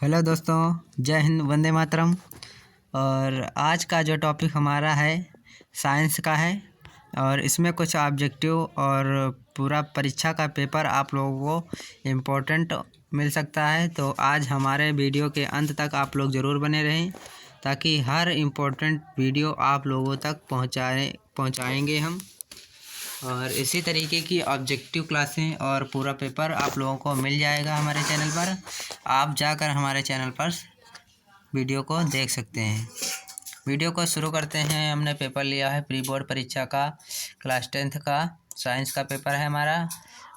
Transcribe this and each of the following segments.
Hello दोस्तों, जय हिंद, वंदे मातरम। और आज का जो टॉपिक हमारा है साइंस का है और इसमें कुछ ऑब्जेक्टिव और पूरा परीक्षा का पेपर आप लोगों को इम्पोर्टेंट मिल सकता है। तो आज हमारे वीडियो के अंत तक आप लोग ज़रूर बने रहें ताकि हर इम्पोर्टेंट वीडियो आप लोगों तक पहुंचाएंगे हम। और इसी तरीके की ऑब्जेक्टिव क्लासें और पूरा पेपर आप लोगों को मिल जाएगा हमारे चैनल पर। आप जाकर हमारे चैनल पर वीडियो को देख सकते हैं। वीडियो को शुरू करते हैं। हमने पेपर लिया है प्री बोर्ड परीक्षा का, क्लास 10th का साइंस का पेपर है हमारा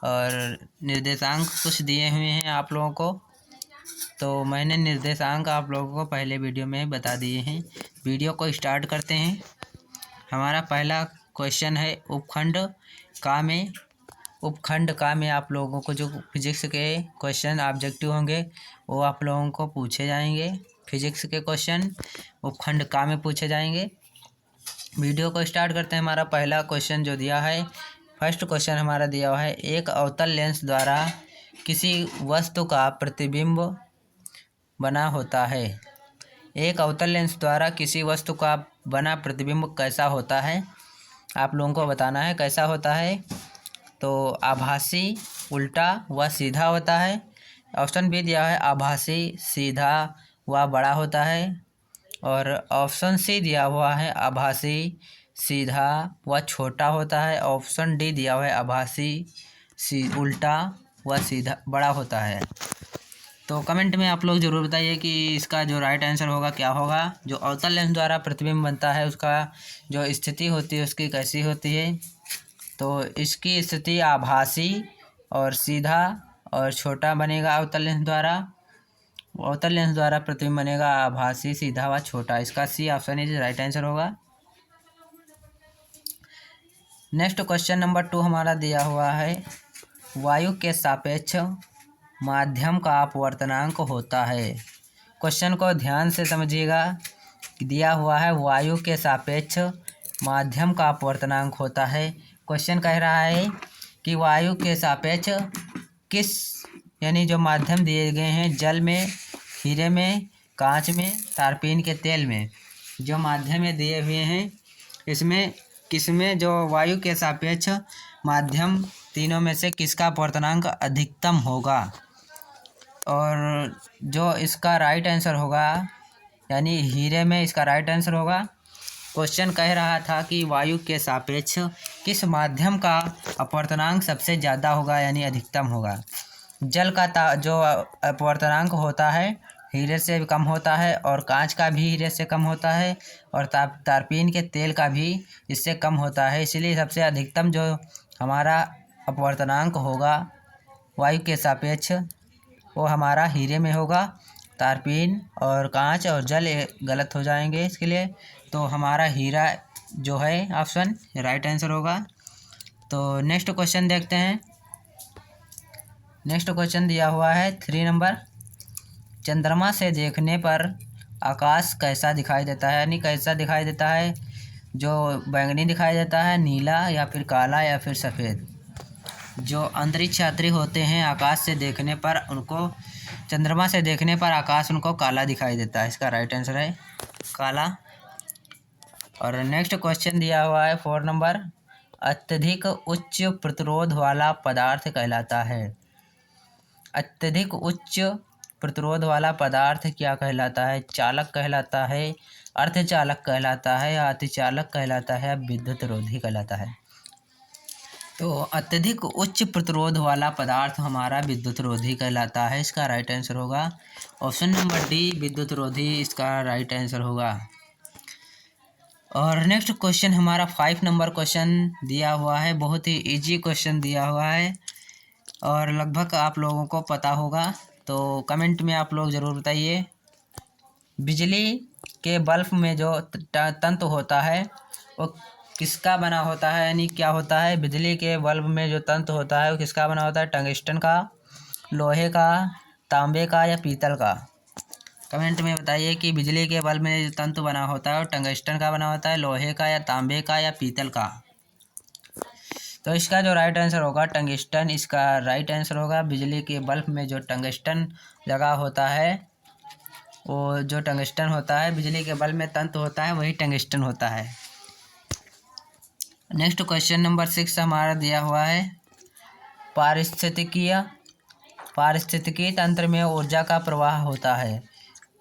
और निर्देशांक कुछ दिए हुए हैं आप लोगों को। तो मैंने निर्देशांक आप लोगों को पहले वीडियो में बता दिए हैं। वीडियो को स्टार्ट करते हैं। हमारा पहला क्वेश्चन है उपखंड का में आप लोगों को जो फिजिक्स के क्वेश्चन ऑब्जेक्टिव होंगे वो आप लोगों को पूछे जाएंगे। फिजिक्स के क्वेश्चन उपखंड का में पूछे जाएंगे। वीडियो को स्टार्ट करते हैं। हमारा पहला क्वेश्चन जो दिया है, फर्स्ट क्वेश्चन हमारा दिया हुआ है, एक अवतल लेंस द्वारा किसी वस्तु का प्रतिबिंब बना होता है। एक अवतल लेंस द्वारा किसी वस्तु का बना प्रतिबिंब कैसा होता है, आप लोगों को बताना है कैसा होता है। तो आभासी, उल्टा व सीधा होता है। ऑप्शन बी दिया है आभासी, सीधा व बड़ा होता है। और ऑप्शन सी दिया हुआ है आभासी, सीधा व छोटा होता है। ऑप्शन डी दिया हुआ है आभासी, उल्टा व सीधा बड़ा होता है। तो कमेंट में आप लोग ज़रूर बताइए कि इसका जो राइट आंसर होगा क्या होगा। जो अवतल लेंस द्वारा प्रतिबिंब बनता है उसका जो स्थिति होती है उसकी कैसी होती है। तो इसकी स्थिति आभासी और सीधा और छोटा बनेगा। अवतल लेंस द्वारा प्रतिबिंब बनेगा आभासी, सीधा व छोटा। इसका C option is right answer होगा। नेक्स्ट क्वेश्चन नंबर 2 हमारा दिया हुआ है, वायु के सापेक्ष माध्यम का अपवर्तनांक होता है। क्वेश्चन को ध्यान से समझिएगा। दिया हुआ है वायु के सापेक्ष माध्यम का अपवर्तनांक होता है। क्वेश्चन कह रहा है कि वायु के सापेक्ष किस, यानी जो माध्यम दिए गए हैं जल में, हीरे में, कांच में, तारपीन के तेल में, जो माध्यम में दिए हुए हैं इसमें किसमें जो वायु के सापेक्ष माध्यम तीनों में से किसका अपवर्तनांक अधिकतम होगा। और जो इसका राइट आंसर होगा यानी हीरे में इसका राइट आंसर होगा। क्वेश्चन कह रहा था कि वायु के सापेक्ष किस माध्यम का अपवर्तनांक सबसे ज़्यादा होगा यानी अधिकतम होगा। जल का जो अपवर्तनांक होता है हीरे से कम होता है और कांच का भी हीरे से कम होता है और तारपीन के तेल का भी इससे कम होता है। इसलिए सबसे अधिकतम जो हमारा अपवर्तनांक होगा वायु के सापेक्ष वो हमारा हीरे में होगा। तारपीन और कांच और जल गलत हो जाएंगे इसके लिए। तो हमारा हीरा जो है ऑप्शन राइट आंसर होगा। तो नेक्स्ट क्वेश्चन देखते हैं। नेक्स्ट क्वेश्चन दिया हुआ है 3 नंबर, चंद्रमा से देखने पर आकाश कैसा दिखाई देता है, यानी कैसा दिखाई देता है। जो बैंगनी दिखाई देता है, नीला या फिर काला या फिर सफ़ेद। जो अंतरिक्ष यात्री होते हैं आकाश से देखने पर उनको, चंद्रमा से देखने पर आकाश उनको काला दिखाई देता है। इसका राइट आंसर है काला। और नेक्स्ट क्वेश्चन दिया हुआ है 4 नंबर, अत्यधिक उच्च प्रतिरोध वाला पदार्थ कहलाता है। अत्यधिक उच्च प्रतिरोध वाला पदार्थ क्या कहलाता है। चालक कहलाता है, अर्धचालक कहलाता है, अतिचालक कहलाता है, विद्युत रोधी कहलाता है। तो अत्यधिक उच्च प्रतिरोध वाला पदार्थ हमारा विद्युत रोधी कहलाता है। इसका राइट आंसर होगा ऑप्शन नंबर डी, विद्युत रोधी इसका राइट आंसर होगा। और नेक्स्ट क्वेश्चन हमारा 5 नंबर क्वेश्चन दिया हुआ है। बहुत ही इजी क्वेश्चन दिया हुआ है और लगभग आप लोगों को पता होगा। तो कमेंट में आप लोग ज़रूर बताइए, बिजली के बल्ब में जो तंतु होता है वो किसका बना होता है, यानी क्या होता है। बिजली के बल्ब में जो तंतु होता है वो किसका बना होता है। टंगस्टन का, लोहे का, तांबे का या पीतल का। कमेंट में बताइए कि बिजली के बल्ब में जो तंतु बना होता है वो टंगस्टन का बना होता है, लोहे का या तांबे का या पीतल का। तो इसका जो राइट आंसर होगा टंगस्टन, इसका राइट आंसर होगा। बिजली के बल्ब में जो टंगस्टन लगा होता है वो जो टंगस्टन होता है, बिजली के बल्ब में तंतु होता है वही टंगस्टन होता है। नेक्स्ट क्वेश्चन नंबर 6 हमारा दिया हुआ है पारिस्थितिकी तंत्र में ऊर्जा का प्रवाह होता है।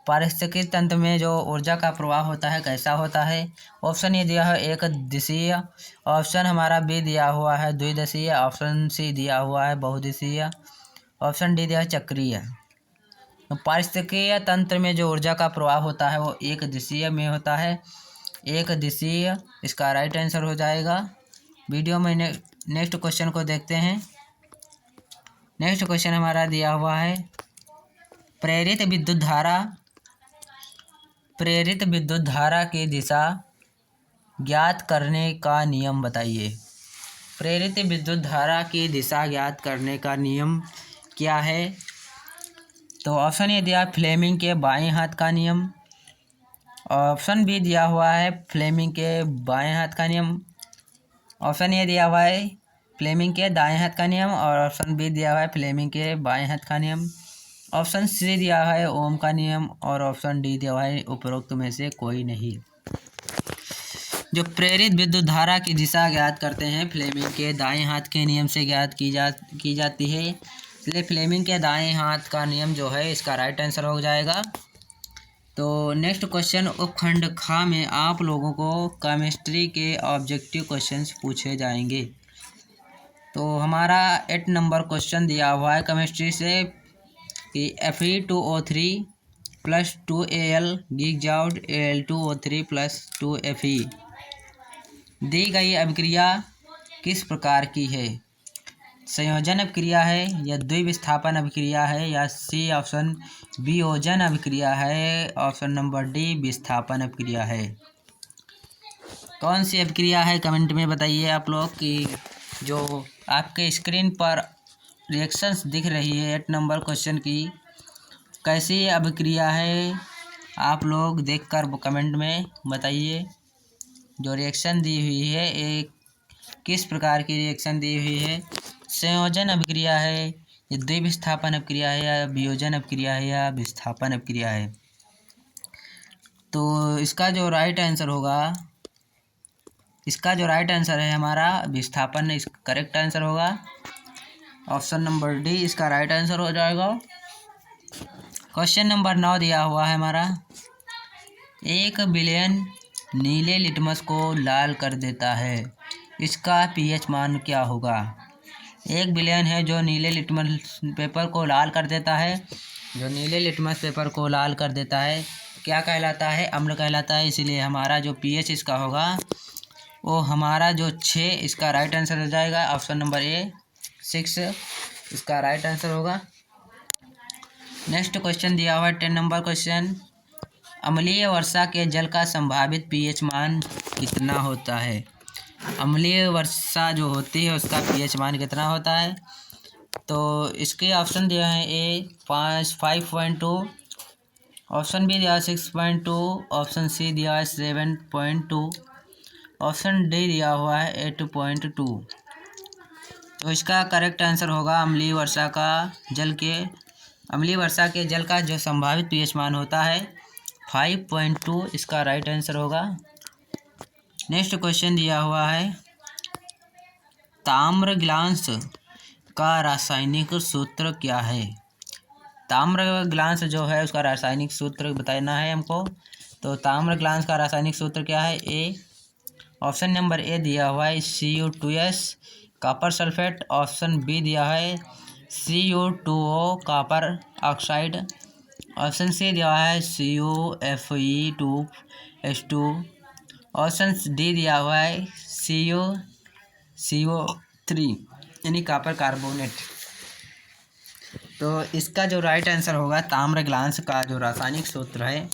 पारिस्थितिकी तंत्र में जो ऊर्जा का प्रवाह होता है कैसा होता है? ऑप्शन ए दिया है एक दिशीय, ऑप्शन हमारा बी दिया हुआ है द्विदिशीय, ऑप्शन सी दिया हुआ है बहुदिशीय, ऑप्शन डी दिया है चक्रीय। तो पारिस्थितिकीय तंत्र में जो ऊर्जा का प्रवाह होता है वो एक दिशीय में होता है, एक दिशीय इसका राइट आंसर हो जाएगा। वीडियो में नेक्स्ट क्वेश्चन को देखते हैं। नेक्स्ट क्वेश्चन हमारा दिया हुआ है प्रेरित विद्युत धारा की दिशा ज्ञात करने का नियम बताइए। प्रेरित विद्युत धारा की दिशा ज्ञात करने का नियम क्या है? तो ऑप्शन ए दिया फ्लेमिंग के बाएं हाथ का नियम, ऑप्शन बी दिया हुआ है फ्लेमिंग के बाएं हाथ का नियम, ऑप्शन ए दिया हुआ है फ्लेमिंग के दाएं हाथ का नियम और ऑप्शन बी दिया हुआ है फ्लेमिंग के बाएं हाथ का नियम, ऑप्शन सी दिया है ओम का नियम और ऑप्शन डी दिया हुआ है उपरोक्त में से कोई नहीं। जो प्रेरित विद्युत धारा की दिशा ज्ञात करते हैं फ्लेमिंग के दाएं हाथ के नियम से ज्ञात की जाती है, इसलिए फ्लेमिंग के दाएं हाथ का नियम जो है इसका राइट आंसर हो जाएगा। तो नेक्स्ट क्वेश्चन उपखंड खा में आप लोगों को केमिस्ट्री के ऑब्जेक्टिव क्वेश्चंस पूछे जाएंगे। तो हमारा 8 नंबर क्वेश्चन दिया हुआ है केमिस्ट्री से कि Fe2O3 + 2Al gives out Al2O3 + 2Fe दी गई अभिक्रिया किस प्रकार की है? संयोजन अभिक्रिया है या द्विविस्थापन अभिक्रिया है या सी ऑप्शन वियोजन अभिक्रिया है, ऑप्शन नंबर डी विस्थापन अभिक्रिया है। कौन सी अभिक्रिया है कमेंट में बताइए आप लोग कि जो आपके स्क्रीन पर रिएक्शंस दिख रही है 8 नंबर क्वेश्चन की कैसी अभिक्रिया है, आप लोग देखकर कमेंट में बताइए। जो रिएक्शन दी हुई है एक किस प्रकार की रिएक्शन दी हुई है, संयोजन अभिक्रिया है, द्विविस्थापन अभिक्रिया है या वियोजन अभिक्रिया है या विस्थापन अभिक्रिया है। तो इसका जो राइट आंसर है हमारा विस्थापन इस करेक्ट आंसर होगा। ऑप्शन नंबर डी इसका राइट आंसर हो जाएगा। क्वेश्चन नंबर 9 दिया हुआ है हमारा 1 बिलियन नीले लिटमस को लाल कर देता है, इसका पीएच मान क्या होगा? 1 बिलियन है जो नीले लिटमस पेपर को लाल कर देता है, जो नीले लिटमस पेपर को लाल कर देता है क्या कहलाता है? अम्ल कहलाता है, इसीलिए हमारा जो पीएच इसका होगा वो हमारा जो 6 इसका राइट आंसर हो जाएगा। ऑप्शन नंबर ए 6 इसका राइट आंसर होगा। नेक्स्ट क्वेश्चन दिया हुआ है 10 नंबर क्वेश्चन अम्लीय वर्षा के जल का संभावित पीएच मान कितना होता है? अम्लीय वर्षा जो होती है उसका पीएच मान कितना होता है? तो इसके ऑप्शन दिया है ए 5.2, ऑप्शन बी दिया है 6.2, ऑप्शन सी दिया है 7.2, ऑप्शन डी दिया हुआ है 8.2। तो इसका करेक्ट आंसर होगा अम्लीय वर्षा के जल का जो संभावित पीएच मान होता है 5.2 इसका राइट आंसर होगा। नेक्स्ट क्वेश्चन दिया हुआ है ताम्र ग्लांस का रासायनिक सूत्र क्या है? ताम्र ग्लांस जो है उसका रासायनिक सूत्र बताना है हमको। तो ताम्र ग्लांस का रासायनिक सूत्र क्या है? ए ऑप्शन नंबर ए दिया हुआ है Cu2S copper sulphate, option B दिया है Cu2O copper oxide, option C दिया है CuFe2S2, ऑप्शन डी दिया हुआ है CO3 यानी कॉपर कार्बोनेट। तो इसका जो राइट आंसर होगा ताम्र ग्लांस का जो रासायनिक सूत्र है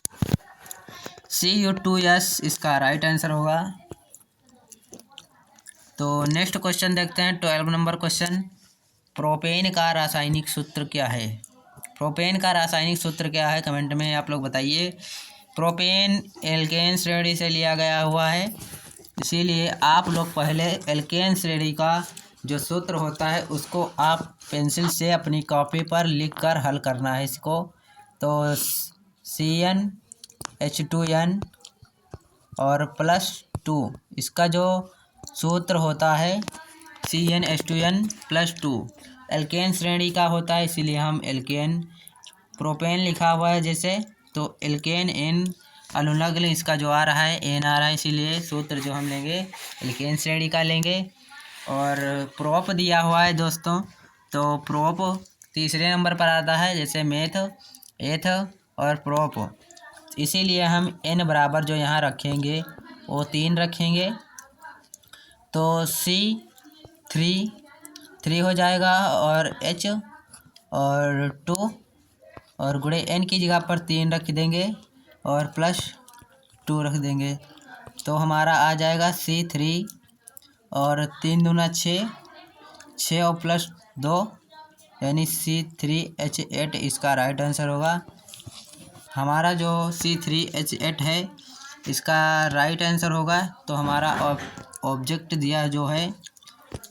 Cu2S इसका राइट आंसर होगा। तो नेक्स्ट क्वेश्चन देखते हैं 12 नंबर क्वेश्चन प्रोपेन का रासायनिक सूत्र क्या है? प्रोपेन का रासायनिक सूत्र क्या है कमेंट में आप लोग बताइए। प्रोपेन एल्केन श्रेणी से लिया गया हुआ है, इसीलिए आप लोग पहले एल्केन श्रेणी का जो सूत्र होता है उसको आप पेंसिल से अपनी कॉपी पर लिखकर हल करना है इसको। तो CnH2n और +2। इसका जो सूत्र होता है CnH2n+2 एल्केन श्रेणी का होता है, इसीलिए हम एल्केन। प्रोपेन लिखा हुआ है जैसे, तो एल्केन N अनुलग्न इसका जो आ रहा है N आ रहा है, इसीलिए सूत्र जो हम लेंगे एल्केन श्रेणी का लेंगे। और प्रोप दिया हुआ है दोस्तों, तो प्रोप तीसरे नंबर पर आता है, जैसे मेथ, एथ और प्रोप। इसीलिए हम N बराबर जो यहाँ रखेंगे वो 3 रखेंगे, तो C3 हो जाएगा और H और 2 और गुणे N की जगह पर 3 रख देंगे और +2 रख देंगे, तो हमारा आ जाएगा C3 और 3 दूना 6, 6 और +2 यानी C3H8 इसका राइट आंसर होगा। हमारा जो C3H8 है इसका राइट आंसर होगा, तो हमारा ऑब्जेक्ट दिया जो है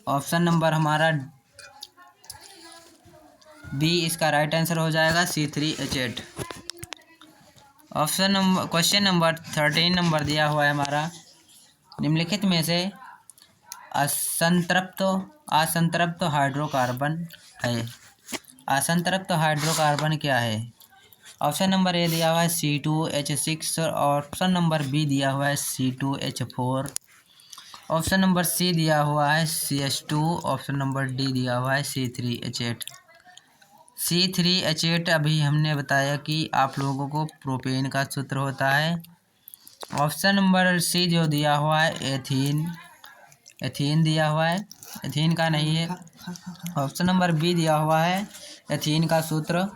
ऑप्शन नंबर हमारा बी इसका राइट आंसर हो जाएगा C3H8। क्वेश्चन नंबर 13 नंबर दिया हुआ है हमारा, निम्नलिखित में से असंतृप्त हाइड्रोकार्बन है। असंतृप्त हाइड्रोकार्बन क्या है? ऑप्शन नंबर ए दिया हुआ है C2H6 और ऑप्शन नंबर बी दिया हुआ है C2H4। ऑप्शन नंबर सी दिया हुआ है CH2, ऑप्शन नंबर डी दिया हुआ है C3H8। C3H8 अभी हमने बताया कि आप लोगों को प्रोपेन का सूत्र होता है। ऑप्शन नंबर सी जो दिया हुआ है एथीन दिया हुआ है, एथीन का नहीं है। ऑप्शन नंबर बी दिया हुआ है एथीन का सूत्र,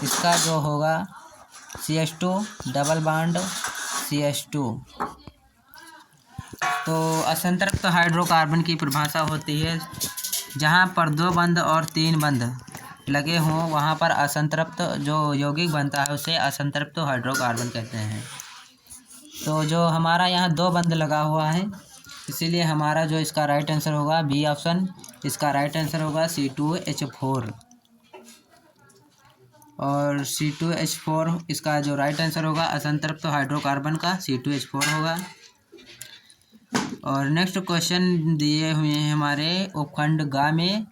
इसका जो होगा CH2 डबल बॉन्ड CH2। तो असंतृप्त हाइड्रोकार्बन की परिभाषा होती है जहाँ पर 2 बंध और 3 बंध लगे हों, वहाँ पर असंतृप्त जो यौगिक बनता है उसे असंतृप्त हाइड्रोकार्बन कहते हैं। तो जो हमारा यहाँ 2 बंध लगा हुआ है, इसीलिए हमारा जो इसका राइट आंसर होगा बी ऑप्शन, इसका राइट आंसर होगा C2H4। और C2H4 इसका जो राइट आंसर होगा असंतृप्त हाइड्रोकार्बन का C2H4 होगा। और नेक्स्ट क्वेश्चन दिए हुए हैं हमारे उपखंड ग में,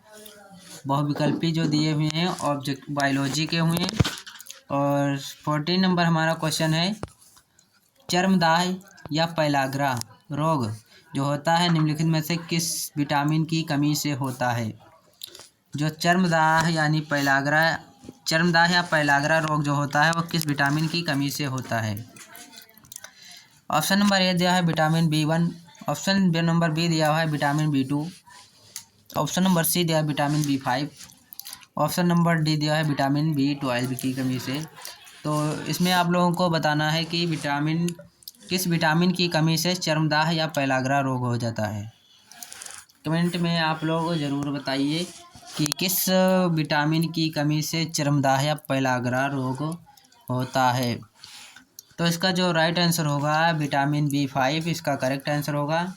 बहुविकल्पी जो दिए हुए हैं ऑब्जेक्ट बायोलॉजी के हुए। और 14 नंबर हमारा क्वेश्चन है, चर्मदाह या पैलाग्रा रोग जो होता है निम्नलिखित में से किस विटामिन की कमी से होता है? जो चर्मदाह या पैलाग्रा रोग जो होता है वो किस विटामिन की कमी से होता है? ऑप्शन नंबर ए दिया है vitamin B1, option number B दिया हुआ है vitamin B2, option number C दिया है vitamin B5, option number D दिया है विटामिन B12 की कमी से। तो इसमें आप लोगों को बताना है कि किस विटामिन की कमी से चर्मदाह या पैलाग्रा रोग हो जाता है। कमेंट में आप लोग ज़रूर बताइए कि किस विटामिन की कमी से चर्मदाह या पैलाग्रा रोग होता है। तो इसका जो राइट आंसर होगा विटामिन B5 इसका करेक्ट आंसर होगा।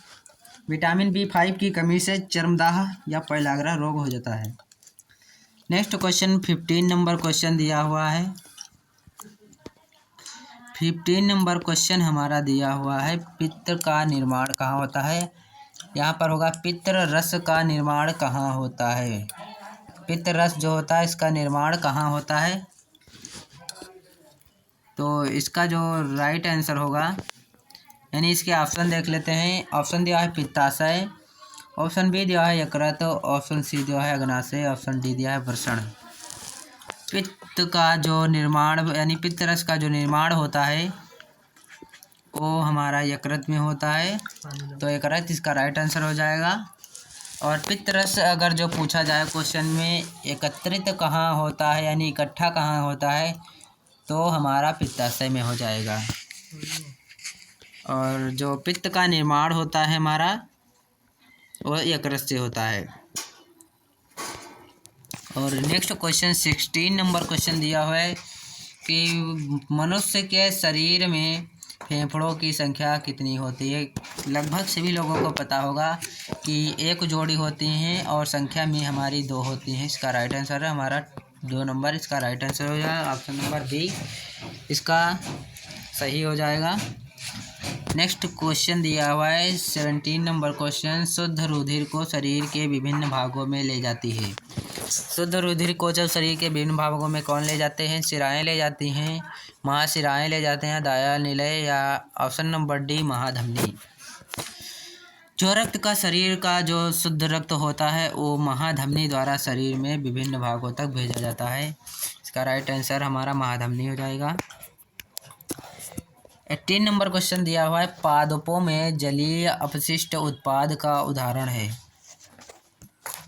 विटामिन B5 की कमी से चर्मदाह या पैलाग्रा रोग हो जाता है। नेक्स्ट क्वेश्चन 15 नंबर क्वेश्चन दिया हुआ है। 15 नंबर क्वेश्चन हमारा दिया हुआ है, पित्त का निर्माण कहाँ होता है? यहाँ पर होगा पित्त रस का निर्माण कहाँ होता है? पित्त रस जो होता है इसका निर्माण कहाँ होता है? तो इसका जो राइट आंसर होगा, यानी इसके ऑप्शन देख लेते हैं। ऑप्शन दिया है पित्ताशय, ऑप्शन बी दिया है यकृत, ऑप्शन सी दिया है अग्नाशय, ऑप्शन डी दिया है वृषण। पित्त का जो निर्माण यानी पित्त रस का जो निर्माण होता है वो हमारा यकृत में होता है, तो यकृत इसका राइट आंसर हो जाएगा। और पित्त रस अगर जो पूछा जाए क्वेश्चन में एकत्रित कहाँ होता है यानी इकट्ठा कहाँ होता है, तो हमारा पित्ताशय में हो जाएगा। और जो पित्त का निर्माण होता है हमारा वो यकृत से होता है। और नेक्स्ट क्वेश्चन 16 नंबर क्वेश्चन दिया हुआ है कि मनुष्य के शरीर में फेफड़ों की संख्या कितनी होती है? लगभग सभी लोगों को पता होगा कि 1 जोड़ी होती हैं और संख्या में हमारी 2 होती हैं। इसका राइट आंसर है हमारा 2 नंबर इसका राइट आंसर हो जाएगा। ऑप्शन नंबर बी इसका सही हो जाएगा। नेक्स्ट क्वेश्चन दिया हुआ है 17 नंबर क्वेश्चन। शुद्ध रुधिर को शरीर के विभिन्न भागों में ले जाती है। शुद्ध रुधिर को जब शरीर के विभिन्न भागों में कौन ले जाते हैं? शिराएँ ले जाती हैं, महाशिराएँ ले जाते हैं, दाया निलय, या ऑप्शन नंबर डी महाधमनी। जो रक्त का शरीर का जो शुद्ध रक्त होता है वो महाधमनी द्वारा शरीर में विभिन्न भागों तक भेजा जाता है। इसका राइट आंसर हमारा महाधमनी हो जाएगा। 18 नंबर क्वेश्चन दिया हुआ है पादपों में जलीय अपशिष्ट उत्पाद का उदाहरण है।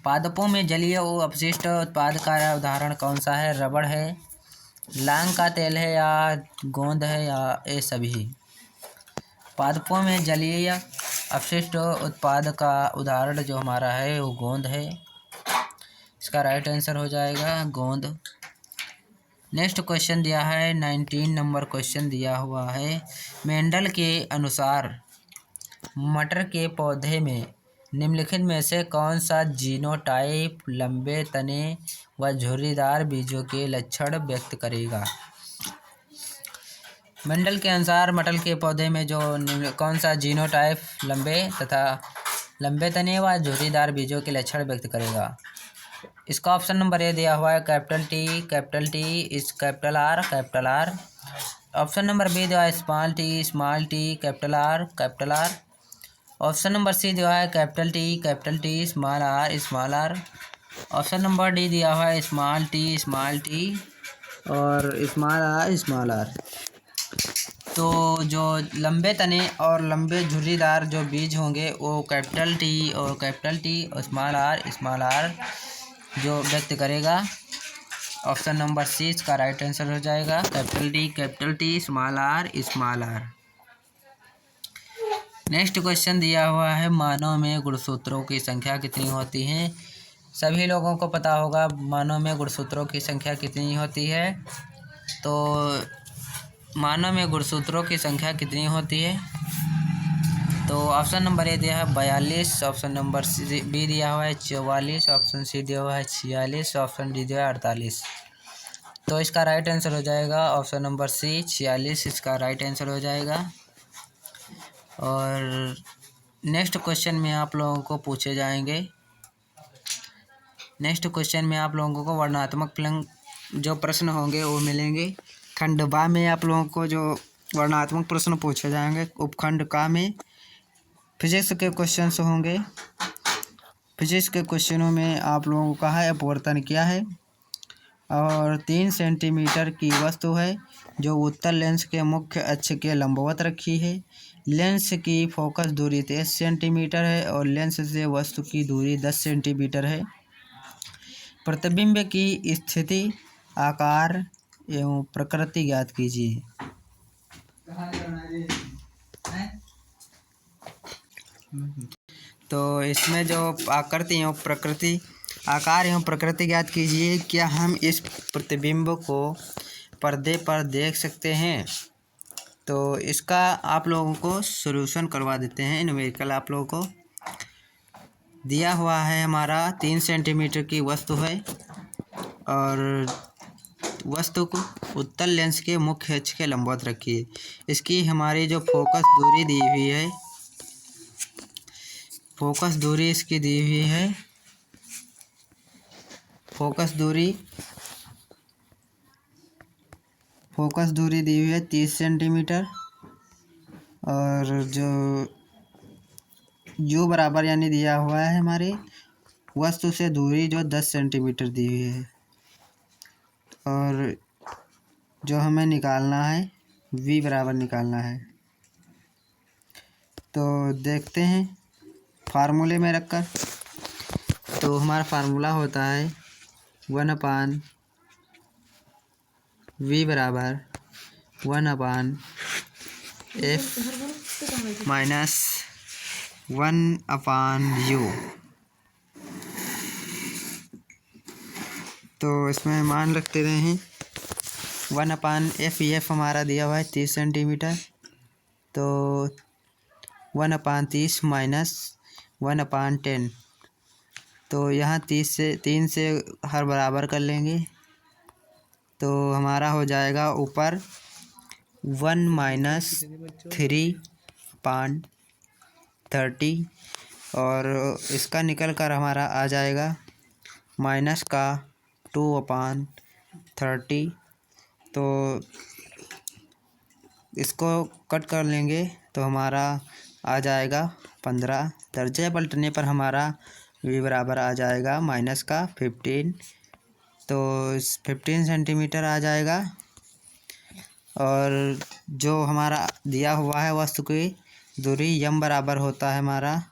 पादपों में जलीय अपशिष्ट उत्पाद का उदाहरण कौन सा है? रबड़ है, लांग का तेल है, या गोंद है, या ये सभी। पादपों में जलीय अपशिष्ट उत्पाद का उदाहरण जो हमारा है वो गोंद है। इसका राइट आंसर हो जाएगा गोंद। नेक्स्ट क्वेश्चन दिया है 19 नंबर क्वेश्चन दिया हुआ है मेंडल के अनुसार मटर के पौधे में निम्नलिखित में से कौन सा जीनोटाइप लंबे तने व झुर्रीदार बीजों के लक्षण व्यक्त करेगा? मेंडल के अनुसार मटर के पौधे में जो कौन सा जीनोटाइप लंबे तने व झुर्रीदार बीजों के लक्षण व्यक्त करेगा? इसका ऑप्शन नंबर ए दिया हुआ है capital T is capital R. Option number B दिया है small T capital R. Option number C दिया है capital T small R. Option number D दिया हुआ है स्मॉल टी और स्मॉल आर। तो जो लंबे तने और लंबे झुर्रीदार जो बीज होंगे वो कैपिटल टी और स्मॉल आर जो व्यक्त करेगा। ऑप्शन नंबर सी इसका राइट आंसर हो जाएगा capital T small R. Next question दिया हुआ है मानव में गुणसूत्रों की संख्या कितनी होती है? सभी लोगों को पता होगा मानव में गुणसूत्रों की संख्या कितनी होती है। तो मानव में गुणसूत्रों की संख्या कितनी होती है? तो ऑप्शन नंबर ए दिया है 42, ऑप्शन नंबर बी दिया हुआ है 44, ऑप्शन सी दिया हुआ है 46, ऑप्शन डी दिया है 48। तो इसका राइट आंसर हो जाएगा ऑप्शन नंबर सी 46 इसका राइट आंसर हो जाएगा। और नेक्स्ट क्वेश्चन में आप लोगों को पूछे जाएंगे वर्णनात्मक जो प्रश्न होंगे वो मिलेंगे। खंड बा में आप लोगों को जो वर्णनात्मक प्रश्न पूछे जाएंगे। उपखंड का में फिजिक्स के क्वेश्चंस होंगे। फिजिक्स के क्वेश्चनों में आप लोगों को कहा है अपवर्तन क्या है, और 3 सेंटीमीटर की वस्तु है जो उत्तल लेंस के मुख्य अक्ष के लंबवत रखी है। लेंस की फोकस दूरी 23 सेंटीमीटर है और लेंस से वस्तु की दूरी 10 सेंटीमीटर है। प्रतिबिंब की स्थिति, आकार एवं प्रकृति ज्ञात कीजिए। तो इसमें जो आकार एवं प्रकृति ज्ञात कीजिए। क्या हम इस प्रतिबिंब को पर्दे पर देख सकते हैं? तो इसका आप लोगों को सॉल्यूशन करवा देते हैं। न्यूमेरिकल आप लोगों को दिया हुआ है हमारा 3 सेंटीमीटर की वस्तु है और वस्तु को उत्तल लेंस के मुख्य अक्ष के लंबवत रखिए। इसकी हमारी जो फोकस दूरी दी हुई है, फोकस दूरी इसकी दी हुई है, फोकस दूरी दी हुई है 30 सेंटीमीटर और जो बराबर यानी दिया हुआ है हमारी वस्तु से दूरी जो 10 सेंटीमीटर दी हुई है। और जो हमें निकालना है v बराबर निकालना है। तो देखते हैं फार्मूले में रखकर। तो हमारा फार्मूला होता है 1/v बराबर 1/f माइनस 1/u। तो इसमें मान रखते हैं 1/f हमारा दिया हुआ है 30 सेंटीमीटर। तो 1/30 माइनस 1/10। तो यहाँ 3 से हर बराबर कर लेंगे तो हमारा हो जाएगा ऊपर 1 माइनस 3/30 और इसका निकल कर हमारा आ जाएगा माइनस का 2/30। तो इसको कट कर लेंगे तो हमारा आ जाएगा 15। दर्जे पलटने पर हमारा v बराबर आ जाएगा माइनस का 15। तो 15 सेंटीमीटर आ जाएगा। और जो हमारा दिया हुआ है वस्तु की दूरी m बराबर होता है हमारा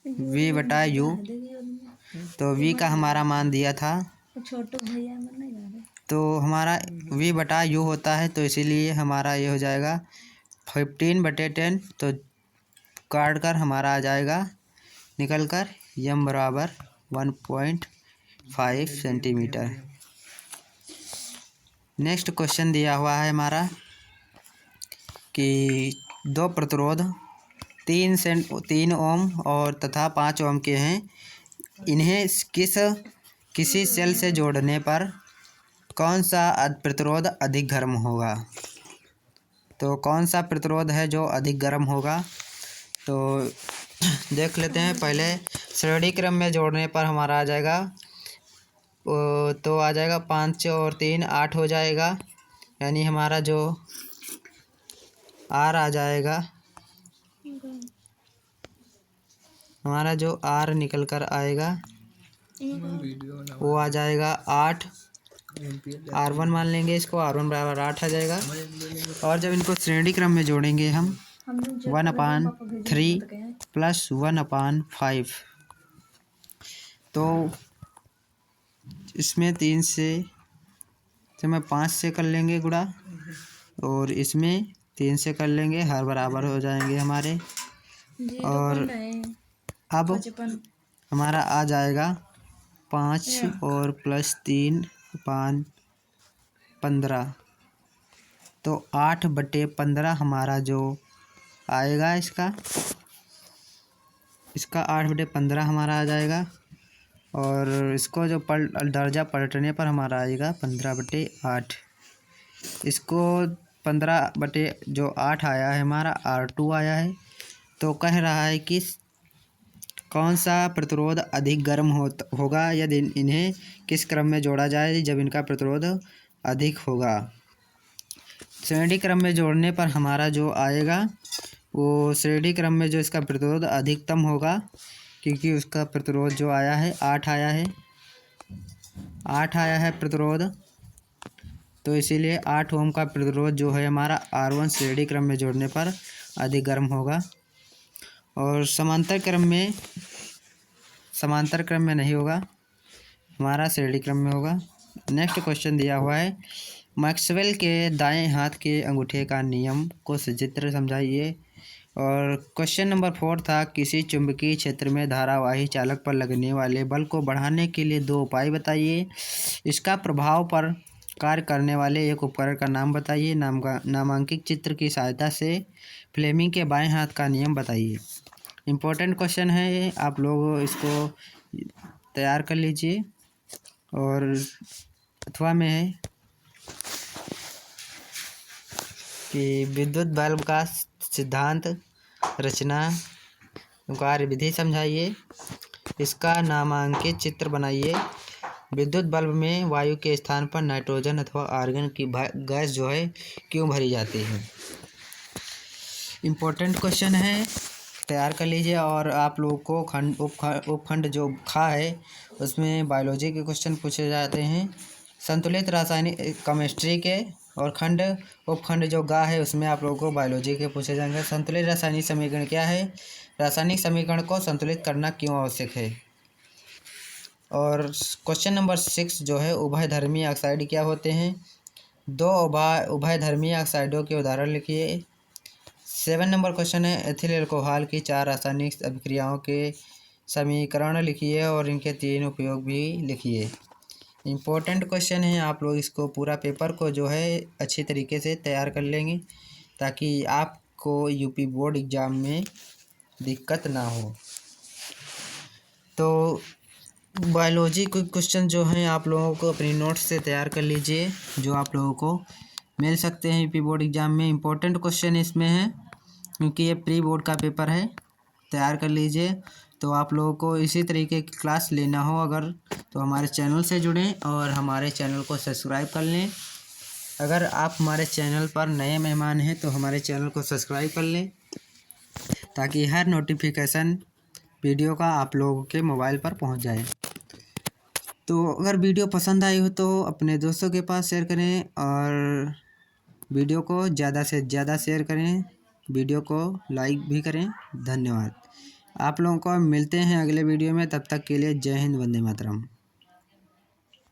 v बटा u। तो v का हमारा मान दिया था, तो हमारा v बटा u होता है, तो इसीलिए हमारा ये हो जाएगा 15/10। तो काट कर हमारा आ जाएगा निकल कर m बराबर 1.5 सेंटीमीटर। नेक्स्ट क्वेश्चन दिया हुआ है हमारा कि दो प्रतिरोध 3 ओम और तथा 5 ओम के हैं, इन्हें किसी सेल से जोड़ने पर कौन सा प्रतिरोध अधिक गर्म होगा। तो कौन सा प्रतिरोध है जो अधिक गर्म होगा, तो देख लेते हैं। पहले श्रेणी क्रम में जोड़ने पर हमारा आ जाएगा तो आ जाएगा 5 और 3 8 हो जाएगा, यानी हमारा जो R आ जाएगा, हमारा जो R निकल कर आएगा वो आ जाएगा 8। R1 मान लेंगे इसको, R1 बराबर 8 आ जाएगा। और जब इनको श्रेणी क्रम में जोड़ेंगे हम 1/3 प्लस 1/5, तो इसमें 3 से तो मैं 5 से कर लेंगे गुणा, और इसमें 3 से कर लेंगे, हर बराबर हो जाएंगे हमारे। और अब हमारा आ जाएगा 5 और प्लस 3/15, तो 8/15 हमारा जो आएगा इसका 8/15 हमारा आ जाएगा। और इसको जो दर्जा पलटने पर हमारा आएगा 15/8। इसको 15/8 आया है हमारा R2 आया है। तो कह रहा है कि कौन सा प्रतिरोध अधिक गर्म होगा यदि इन्हें किस क्रम में जोड़ा जाए जब इनका प्रतिरोध अधिक होगा। श्रेणी क्रम में जोड़ने पर हमारा जो आएगा वो श्रेणी क्रम में जो इसका प्रतिरोध अधिकतम होगा, क्योंकि उसका प्रतिरोध जो आया है 8 आया है प्रतिरोध, तो इसीलिए 8 ओम का प्रतिरोध जो है हमारा R1 श्रेणी क्रम में जोड़ने पर अधिक गर्म होगा, और समांतर क्रम में नहीं होगा, हमारा श्रेणी क्रम में होगा। नेक्स्ट क्वेश्चन दिया हुआ है मैक्सवेल के दाएं हाथ के अंगूठे का नियम को सचित्र समझाइए। और क्वेश्चन नंबर 4 था किसी चुंबकीय क्षेत्र में धारावाही चालक पर लगने वाले बल को बढ़ाने के लिए 2 उपाय बताइए। इसका प्रभाव पर कार्य करने वाले एक उपकरण का नाम बताइए। नामांकित चित्र की सहायता से फ्लेमिंग के बाएं हाथ का नियम बताइए। इम्पोर्टेंट क्वेश्चन है ये, आप लोग इसको तैयार कर लीजिए। और अथवा में है कि विद्युत बल्ब का सिद्धांत, रचना, कार्यविधि समझाइए। इसका नामांकित चित्र बनाइए। विद्युत बल्ब में वायु के स्थान पर नाइट्रोजन अथवा आर्गन की गैस जो है क्यों भरी जाती है। इम्पोर्टेंट क्वेश्चन है, तैयार कर लीजिए। और आप लोगों को उपखंड जो खा है उसमें बायोलॉजी के क्वेश्चन पूछे जाते हैं, संतुलित रासायनिक केमिस्ट्री के, और उपखंड जो गा है उसमें आप लोगों को बायोलॉजी के पूछे जाएंगे। संतुलित रासायनिक समीकरण क्या है, रासायनिक समीकरण को संतुलित करना क्यों आवश्यक है। और क्वेश्चन नंबर 6 जो है उभयधर्मी ऑक्साइड क्या होते हैं। 2 उभयधर्मी ऑक्साइडों के उदाहरण लिखिए। 7 नंबर क्वेश्चन है एथिल अल्कोहल की 4 रासायनिक अभिक्रियाओं के समीकरण लिखिए और इनके 3 उपयोग भी लिखिए। इम्पोर्टेंट क्वेश्चन है, आप लोग इसको पूरा पेपर को जो है अच्छी तरीके से तैयार कर लेंगे ताकि आपको यूपी बोर्ड एग्ज़ाम में दिक्कत ना हो। तो बायोलॉजी के क्वेश्चन जो हैं आप लोगों को अपनी नोट्स से तैयार कर लीजिए, जो आप लोगों को मिल सकते हैं यूपी बोर्ड एग्ज़ाम में। इम्पोर्टेंट क्वेश्चन इसमें है क्योंकि ये प्री बोर्ड का पेपर है। तैयार कर लीजिए। तो आप लोगों को इसी तरीके की क्लास लेना हो अगर, तो हमारे चैनल से जुड़ें और हमारे चैनल को सब्सक्राइब कर लें। अगर आप हमारे चैनल पर नए मेहमान हैं तो हमारे चैनल को सब्सक्राइब कर लें, ताकि हर नोटिफिकेशन वीडियो का आप लोगों के मोबाइल पर पहुंच जाए। तो अगर वीडियो पसंद आई हो तो अपने दोस्तों के पास शेयर करें और वीडियो को ज़्यादा से ज़्यादा शेयर करें, वीडियो को लाइक भी करें। धन्यवाद। आप लोगों को मिलते हैं अगले वीडियो में, तब तक के लिए जय हिंद, वंदे मातरम।